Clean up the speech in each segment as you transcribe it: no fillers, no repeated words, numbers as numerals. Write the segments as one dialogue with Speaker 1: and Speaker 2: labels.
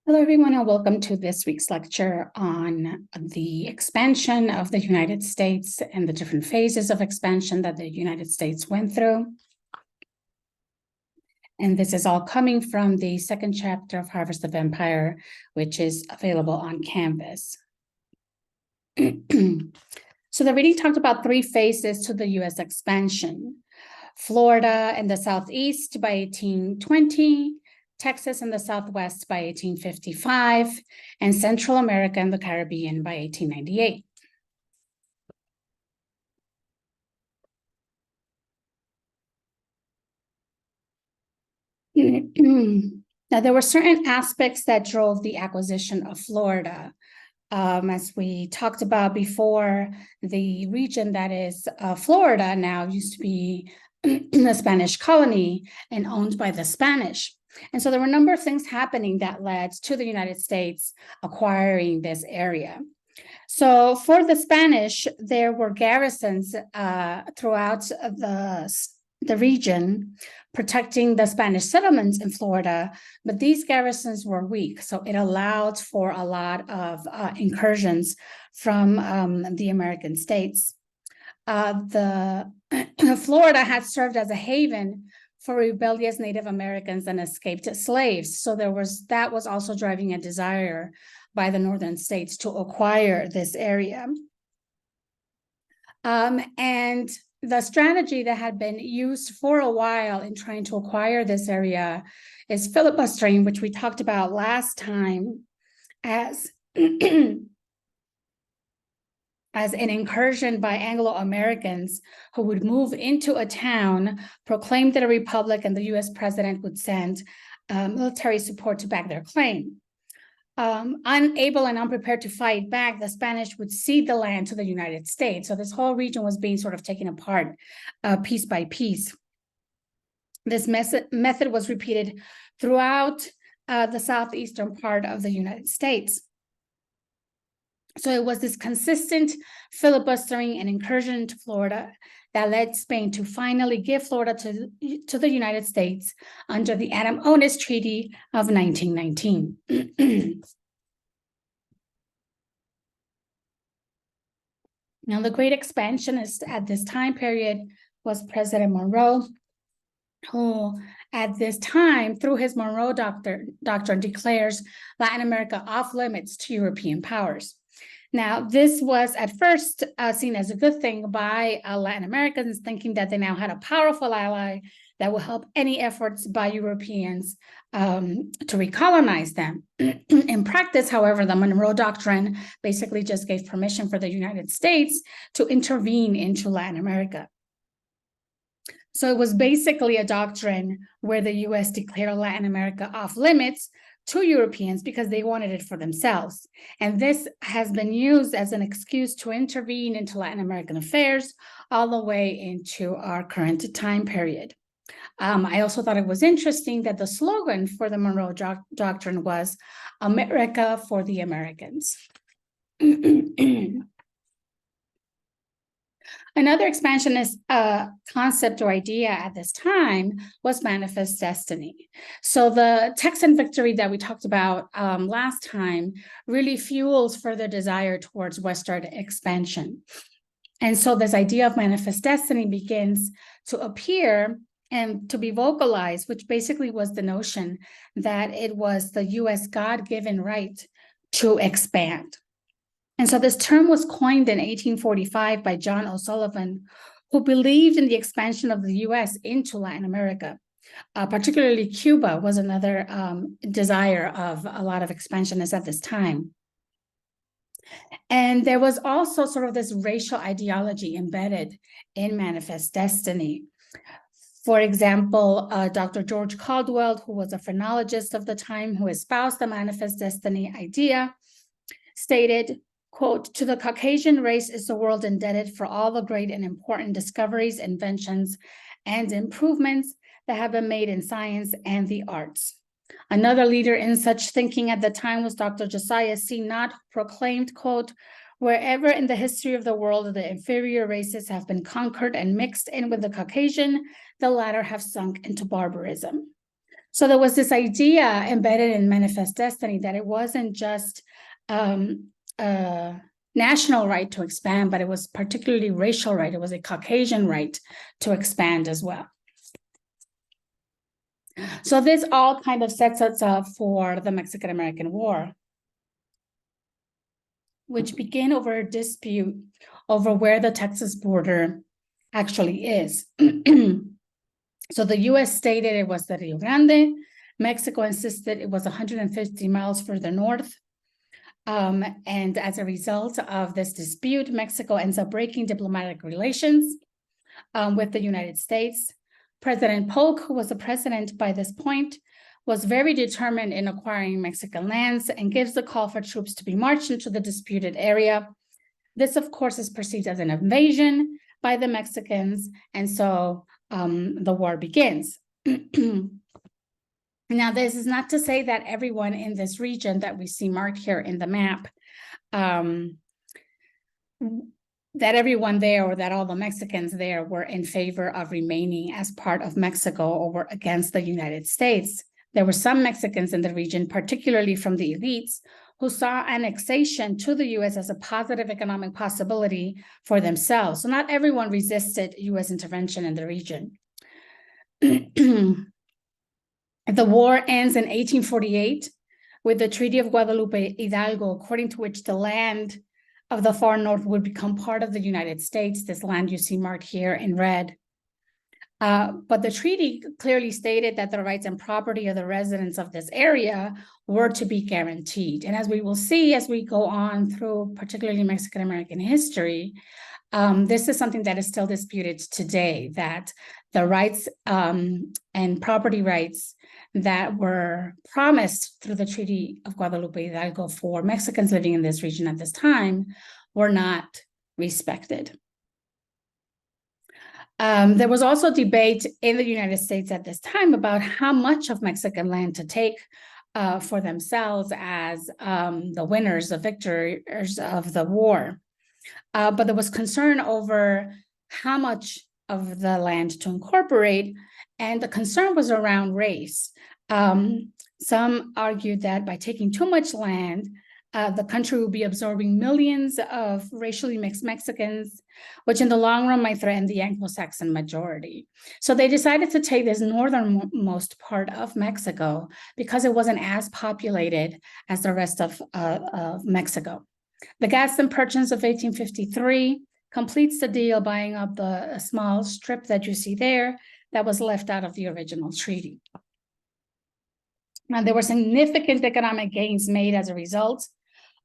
Speaker 1: Hello, everyone, and welcome to this week's lecture on the expansion of the United States and the different phases of expansion that the United States went through. And this is all coming from the second chapter of Harvest of Empire, which is available on Canvas. So the reading talked about three phases to the U.S. expansion: Florida and the Southeast by 1820, Texas and the Southwest by 1855, and Central America and the Caribbean by 1898. Now, there were certain aspects that drove the acquisition of Florida. As we talked about before, the region that is Florida now used to be a Spanish colony and owned by the Spanish. And so there were a number of things happening that led to the United States acquiring this area. So for the Spanish, there were garrisons throughout the region protecting the Spanish settlements in Florida, but these garrisons were weak. So it allowed for a lot of incursions from the American states. Florida had served as a haven for rebellious Native Americans and escaped slaves. So that was also driving a desire by the northern states to acquire this area. And the strategy that had been used for a while in trying to acquire this area is filibustering, which we talked about last time as as an incursion by Anglo-Americans who would move into a town, proclaim that a republic, and the U.S. president would send military support to back their claim. Unable and unprepared to fight back, the Spanish would cede the land to the United States. So this whole region was being sort of taken apart piece by piece. This method was repeated throughout the southeastern part of the United States. So it was this consistent filibustering and incursion into Florida that led Spain to finally give Florida to the United States under the Adam-Onis Treaty of 1919. Now, the great expansionist at this time period was President Monroe, who at this time, through his Monroe Doctrine, declares Latin America off limits to European powers. Now, this was at first seen as a good thing by Latin Americans, thinking that they now had a powerful ally that will help any efforts by Europeans to recolonize them. In practice, however, the Monroe Doctrine basically just gave permission for the United States to intervene into Latin America. So it was basically a doctrine where the U.S. declared Latin America off limits to Europeans because they wanted it for themselves. And this has been used as an excuse to intervene into Latin American affairs all the way into our current time period. I also thought it was interesting that the slogan for the Monroe Doctrine was America for the Americans. Another expansionist concept or idea at this time was manifest destiny. So the Texan victory that we talked about last time really fuels further desire towards westward expansion. And so this idea of manifest destiny begins to appear and to be vocalized, which basically was the notion that it was the U.S. God-given right to expand. And so this term was coined in 1845 by John O'Sullivan, who believed in the expansion of the U.S. into Latin America. Particularly Cuba was another desire of a lot of expansionists at this time. And there was also sort of this racial ideology embedded in manifest destiny. For example, Dr. George Caldwell, who was a phrenologist of the time, who espoused the manifest destiny idea, stated, quote, "To the Caucasian race is the world indebted for all the great and important discoveries, inventions, and improvements that have been made in science and the arts." Another leader in such thinking at the time was Dr. Josiah C. Nott, who proclaimed, quote, "Wherever in the history of the world the inferior races have been conquered and mixed in with the Caucasian, the latter have sunk into barbarism." So there was this idea embedded in Manifest Destiny that it wasn't just a national right to expand, but it was particularly racial right. It was a Caucasian right to expand as well. So this all kind of sets us up for the Mexican-American War, which began over a dispute over where the Texas border actually is. So the US stated it was the Rio Grande. Mexico insisted it was 150 miles further north. And as a result of this dispute, Mexico ends up breaking diplomatic relations with the United States. President Polk, who was the president by this point, was very determined in acquiring Mexican lands and gives the call for troops to be marched into the disputed area. This, of course, is perceived as an invasion by the Mexicans, and so the war begins. Now, this is not to say that everyone in this region that we see marked here in the map, that everyone there or that all the Mexicans there were in favor of remaining as part of Mexico or were against the United States. There were some Mexicans in the region, particularly from the elites, who saw annexation to the US as a positive economic possibility for themselves. So not everyone resisted US intervention in the region. The war ends in 1848 with the Treaty of Guadalupe Hidalgo, according to which the land of the far north would become part of the United States. This land you see marked here in red. But the treaty clearly stated that the rights and property of the residents of this area were to be guaranteed. And as we will see as we go on through particularly Mexican-American history, this is something that is still disputed today, that the rights and property rights that were promised through the Treaty of Guadalupe Hidalgo for Mexicans living in this region at this time were not respected. There was also debate in the United States at this time about how much of Mexican land to take for themselves as the winners, the victors of the war. But there was concern over how much of the land to incorporate, and the concern was around race. Some argued that by taking too much land, the country would be absorbing millions of racially mixed Mexicans, which in the long run might threaten the Anglo-Saxon majority. So they decided to take this northernmost part of Mexico because it wasn't as populated as the rest of Mexico. The Gadsden Purchase of 1853 completes the deal, buying up the small strip that you see there that was left out of the original treaty. Now, there were significant economic gains made as a result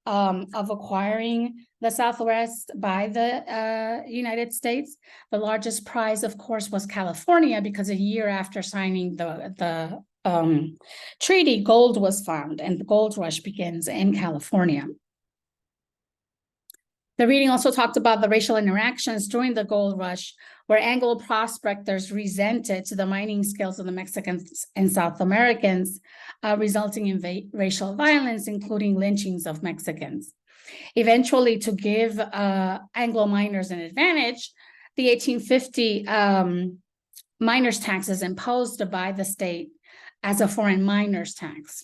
Speaker 1: of acquiring the Southwest by the United States. The largest prize, of course, was California, because a year after signing the treaty, gold was found, and the gold rush begins in California. The reading also talked about the racial interactions during the gold rush, where Anglo prospectors resented the mining skills of the Mexicans and South Americans, resulting in racial violence, including lynchings of Mexicans. Eventually, to give Anglo miners an advantage, the 1850 miners' taxes imposed by the state as a foreign miners' tax.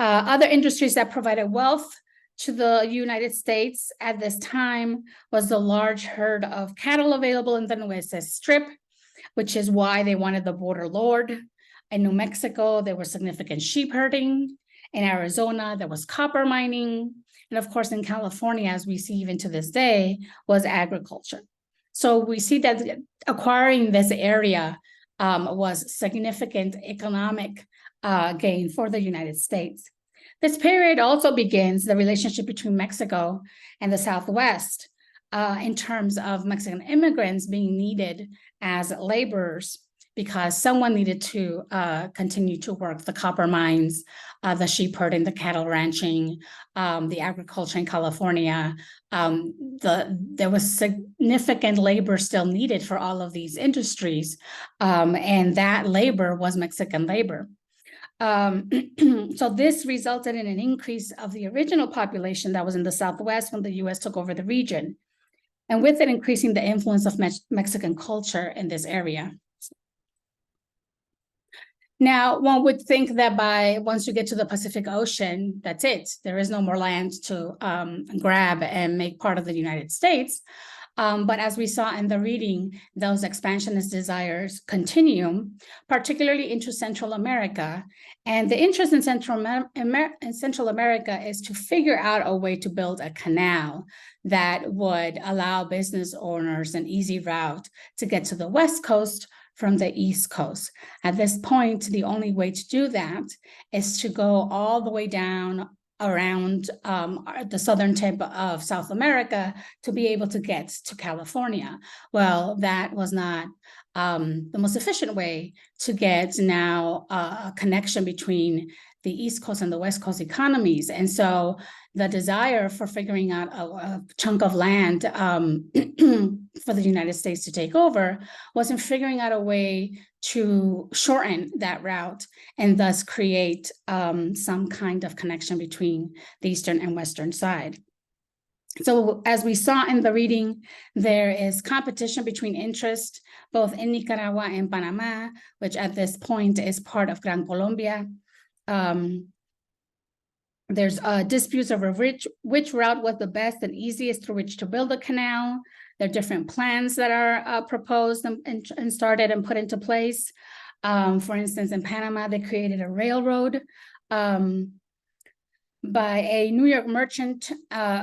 Speaker 1: Other industries that provided wealth to the United States at this time was the large herd of cattle available in the Nueces Strip, which is why they wanted the border lord. In New Mexico, there was significant sheep herding. In Arizona, there was copper mining. And of course, in California, as we see even to this day, was agriculture. So we see that acquiring this area was significant economic gain for the United States. This period also begins the relationship between Mexico and the Southwest in terms of Mexican immigrants being needed as laborers, because someone needed to continue to work the copper mines, the sheep herding, the cattle ranching, the agriculture in California. There was significant labor still needed for all of these industries, and that labor was Mexican labor. So this resulted in an increase of the original population that was in the Southwest when the US took over the region, and with it increasing the influence of Mexican culture in this area. Now, one would think that once you get to the Pacific Ocean, that's it. There is no more land to grab and make part of the United States. But as we saw in the reading, those expansionist desires continue, particularly into Central America. And the interest in Central America is to figure out a way to build a canal that would allow business owners an easy route to get to the West Coast from the East Coast. At this point, the only way to do that is to go all the way down around the southern tip of South America to be able to get to California. Well, that was not the most efficient way to get now a connection between the East Coast and the West Coast economies. And so the desire for figuring out a chunk of land for the United States to take over was in figuring out a way to shorten that route and thus create some kind of connection between the eastern and western side. So as we saw in the reading, there is competition between interests, both in Nicaragua and Panama, which at this point is part of Gran Colombia. There's disputes over which route was the best and easiest through which to build a canal. There are different plans that are proposed and started and put into place. For instance, in Panama, they created a railroad by a New York merchant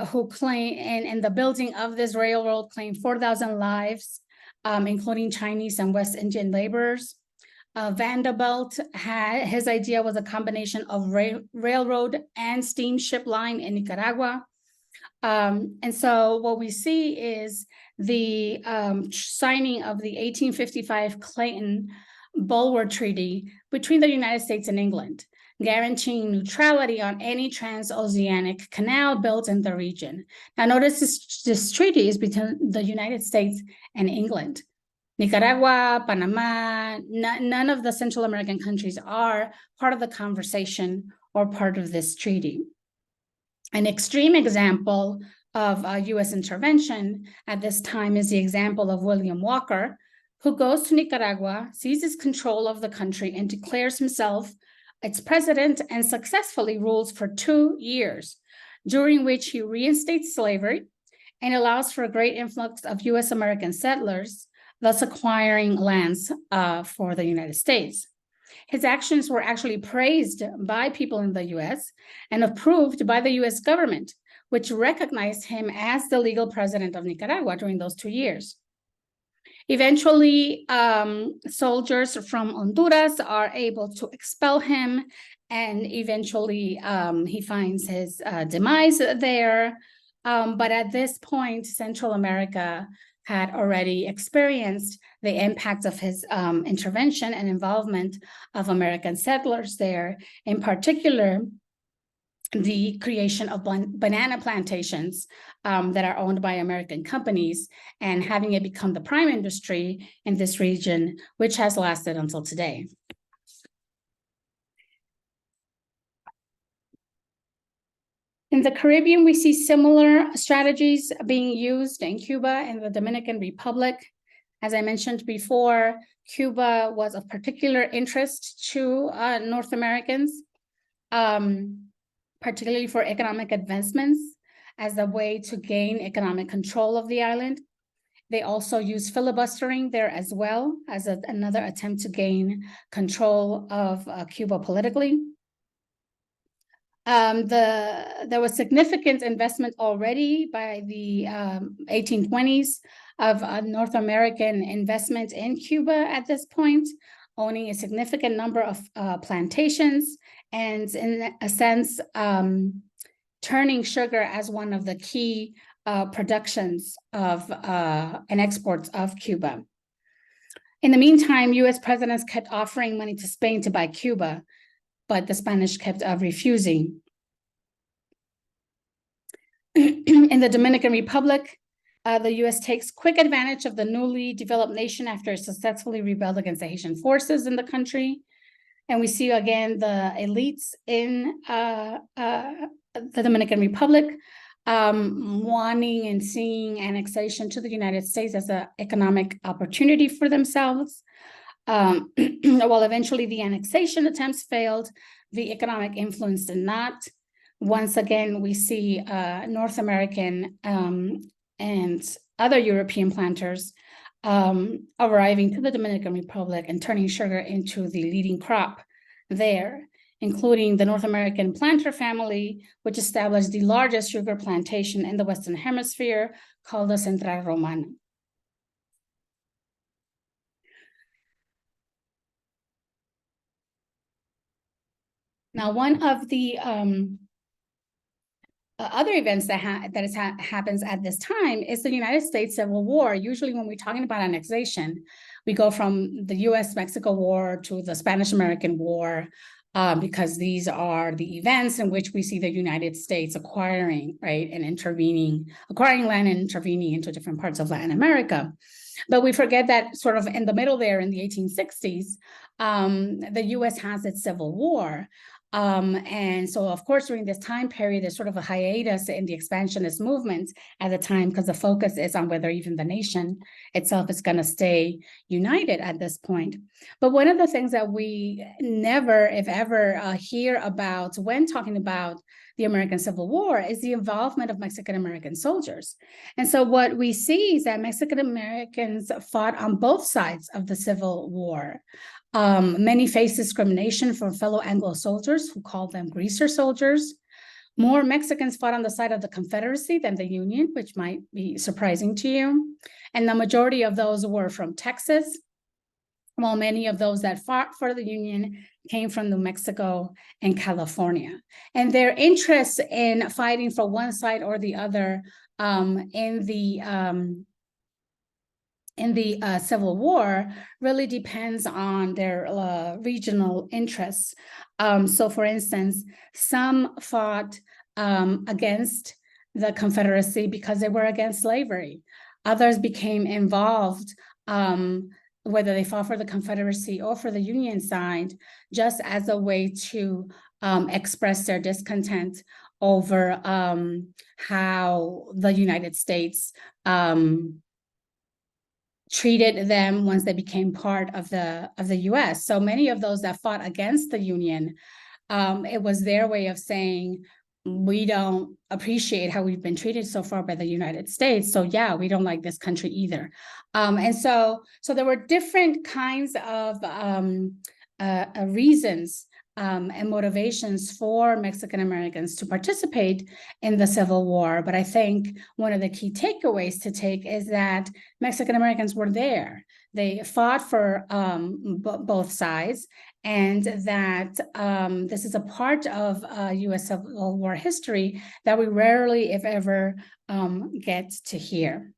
Speaker 1: who claimed, and the building of this railroad claimed 4,000 lives, including Chinese and West Indian laborers. Vanderbilt his idea was a combination of railroad and steamship line in Nicaragua. And so what we see is the signing of the 1855 Clayton-Bulwer Treaty between the United States and England, guaranteeing neutrality on any transoceanic canal built in the region. Now notice this treaty is between the United States and England. Nicaragua, Panama, none of the Central American countries are part of the conversation or part of this treaty. An extreme example of US intervention at this time is the example of William Walker, who goes to Nicaragua, seizes control of the country, and declares himself its president and successfully rules for 2 years, during which he reinstates slavery and allows for a great influx of US American settlers, thus acquiring lands for the United States. His actions were actually praised by people in the US and approved by the US government, which recognized him as the legal president of Nicaragua during those 2 years. Eventually, soldiers from Honduras are able to expel him, and eventually he finds his demise there. But at this point, Central America had already experienced the impact of his intervention and involvement of American settlers there, in particular, the creation of banana plantations that are owned by American companies, and having it become the prime industry in this region, which has lasted until today. In the Caribbean, we see similar strategies being used in Cuba and the Dominican Republic. As I mentioned before, Cuba was of particular interest to North Americans, particularly for economic advancements as a way to gain economic control of the island. They also used filibustering there as well as another attempt to gain control of Cuba politically. There was significant investment already by the 1820s of North American investment in Cuba at this point, owning a significant number of plantations, and in a sense, turning sugar as one of the key productions of and exports of Cuba. In the meantime, US presidents kept offering money to Spain to buy Cuba, but the Spanish kept refusing. In the Dominican Republic, the US takes quick advantage of the newly developed nation after it successfully rebelled against the Haitian forces in the country. And we see again the elites in the Dominican Republic wanting and seeing annexation to the United States as an economic opportunity for themselves. While eventually the annexation attempts failed, the economic influence did not. Once again, we see North American and other European planters arriving to the Dominican Republic and turning sugar into the leading crop there, including the North American planter family, which established the largest sugar plantation in the Western Hemisphere, called the Central Romana. Now, one of the other events that happens at this time is the United States Civil War. Usually when we're talking about annexation, we go from the US-Mexico War to the Spanish-American War, because these are the events in which we see the United States acquiring, right, and acquiring land and intervening into different parts of Latin America. But we forget that sort of in the middle there in the 1860s, the US has its Civil War. And so, of course, during this time period, there's sort of a hiatus in the expansionist movement at the time, because the focus is on whether even the nation itself is going to stay united at this point. But one of the things that we never, if ever, hear about when talking about the American Civil War is the involvement of Mexican-American soldiers. And so what we see is that Mexican-Americans fought on both sides of the Civil War. Many faced discrimination from fellow Anglo soldiers who called them greaser soldiers. More Mexicans fought on the side of the Confederacy than the Union, which might be surprising to you. And the majority of those were from Texas, while many of those that fought for the Union came from New Mexico and California. And their interest in fighting for one side or the other in the Civil War really depends on their regional interests. So for instance, some fought against the Confederacy because they were against slavery. Others became involved, whether they fought for the Confederacy or for the Union side, just as a way to express their discontent over how the United States treated them once they became part of the US. So many of those that fought against the Union, it was their way of saying, we don't appreciate how we've been treated so far by the United States. So yeah, we don't like this country either. And so there were different kinds of reasons and motivations for Mexican Americans to participate in the Civil War. But I think one of the key takeaways to take is that Mexican Americans were there. They fought for both sides, and that this is a part of U.S. Civil War history that we rarely, if ever, get to hear.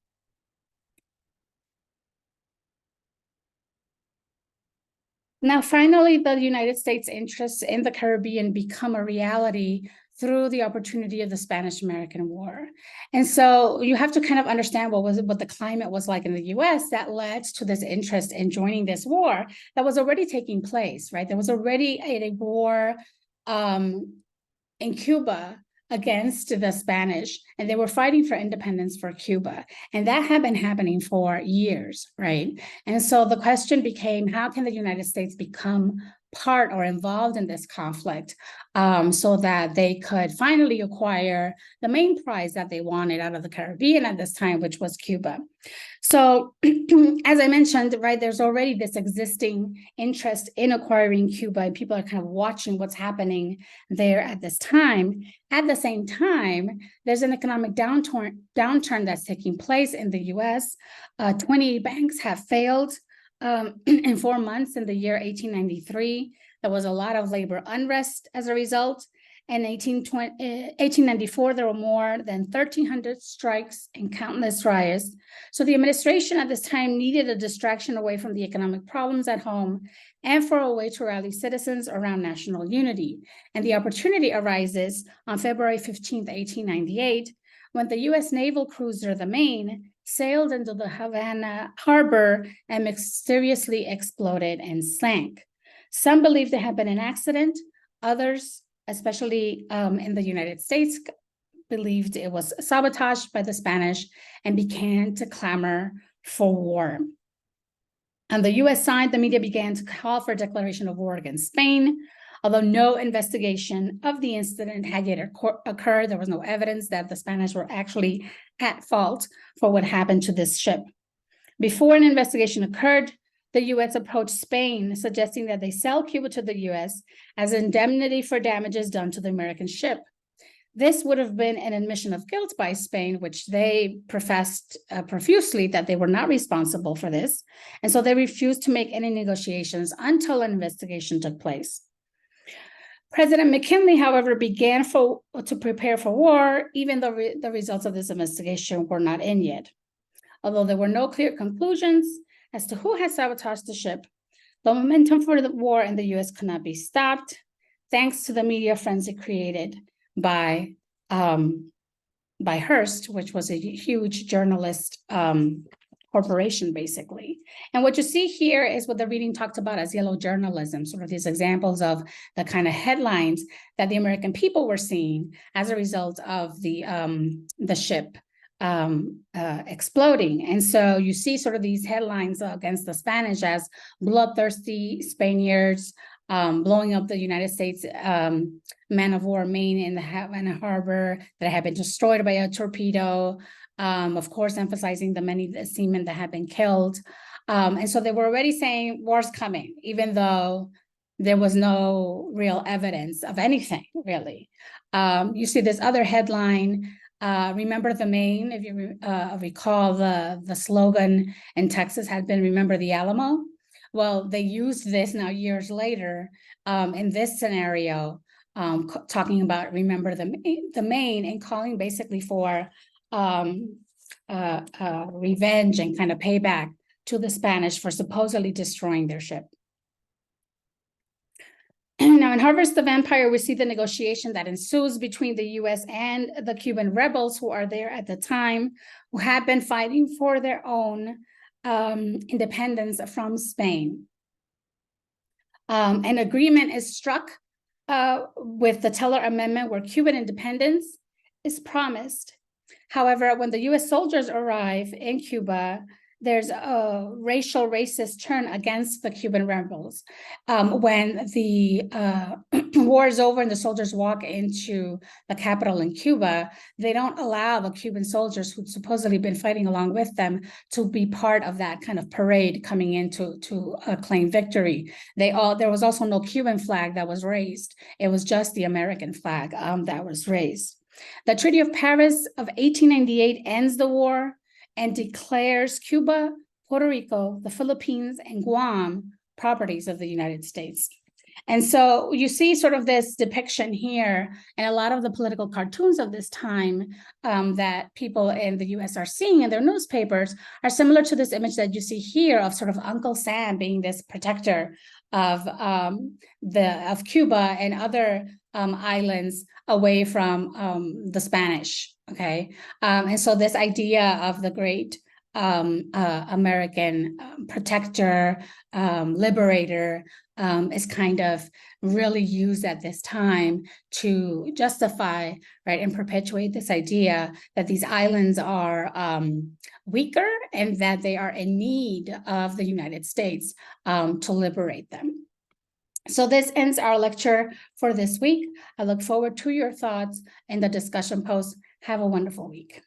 Speaker 1: Now, finally, the United States interests in the Caribbean become a reality through the opportunity of the Spanish-American War. And so you have to kind of understand what the climate was like in the US that led to this interest in joining this war that was already taking place, right? There was already a war in Cuba against the Spanish, and they were fighting for independence for Cuba. And that had been happening for years, right? And so the question became, how can the United States become part or involved in this conflict so that they could finally acquire the main prize that they wanted out of the Caribbean at this time, which was Cuba. So as I mentioned, right, there's already this existing interest in acquiring Cuba, and people are kind of watching what's happening there at this time. At the same time, there's an economic downturn that's taking place in the US. 28 banks have failed in 4 months in the year 1893. There was a lot of labor unrest as a result. In 1894, there were more than 1,300 strikes and countless riots. So the administration at this time needed a distraction away from the economic problems at home and for a way to rally citizens around national unity. And the opportunity arises on February 15th, 1898, when the US naval cruiser, the Maine, sailed into the Havana harbor and mysteriously exploded and sank. Some believed it had been an accident. Others, especially in the United States, believed it was sabotaged by the Spanish and began to clamor for war. On the US side, the media began to call for a declaration of war against Spain. Although no investigation of the incident had yet occurred, there was no evidence that the Spanish were actually at fault for what happened to this ship. Before an investigation occurred, the US approached Spain, suggesting that they sell Cuba to the US as indemnity for damages done to the American ship. This would have been an admission of guilt by Spain, which they professed profusely that they were not responsible for this. And so they refused to make any negotiations until an investigation took place. President McKinley, however, began to prepare for war, even though the results of this investigation were not in yet. Although there were no clear conclusions as to who had sabotaged the ship, the momentum for the war in the US could not be stopped, thanks to the media frenzy created by Hearst, which was a huge journalist corporation, basically. And what you see here is what the reading talked about as yellow journalism, sort of these examples of the kind of headlines that the American people were seeing as a result of the ship exploding. And so you see sort of these headlines against the Spanish as bloodthirsty Spaniards blowing up the United States man of war Maine in the Havana harbor that had been destroyed by a torpedo. Of course, emphasizing the many seamen that had been killed. And so they were already saying war's coming, even though there was no real evidence of anything, really. You see this other headline, remember the Maine, if you recall, the slogan in Texas had been remember the Alamo. Well, they used this now years later in this scenario, talking about remember the Maine and calling basically for revenge and kind of payback to the Spanish for supposedly destroying their ship. Now, in Harvest the Vampire, we see the negotiation that ensues between the US and the Cuban rebels who are there at the time, who had been fighting for their own independence from Spain. An agreement is struck with the Teller Amendment where Cuban independence is promised. However, when the US soldiers arrive in Cuba, there's a racist turn against the Cuban rebels. When the war is over and the soldiers walk into the capital in Cuba, they don't allow the Cuban soldiers who'd supposedly been fighting along with them to be part of that kind of parade coming in to claim victory. There was also no Cuban flag that was raised. It was just the American flag that was raised. The Treaty of Paris of 1898 ends the war and declares Cuba, Puerto Rico, the Philippines, and Guam properties of the United States. And so you see sort of this depiction here, and a lot of the political cartoons of this time that people in the US are seeing in their newspapers are similar to this image that you see here of sort of Uncle Sam being this protector of Cuba and other islands away from the Spanish, okay? And so this idea of the great American protector, liberator, is kind of really used at this time to justify, right, and perpetuate this idea that these islands are weaker and that they are in need of the United States to liberate them. So this ends our lecture for this week. I look forward to your thoughts in the discussion post. Have a wonderful week.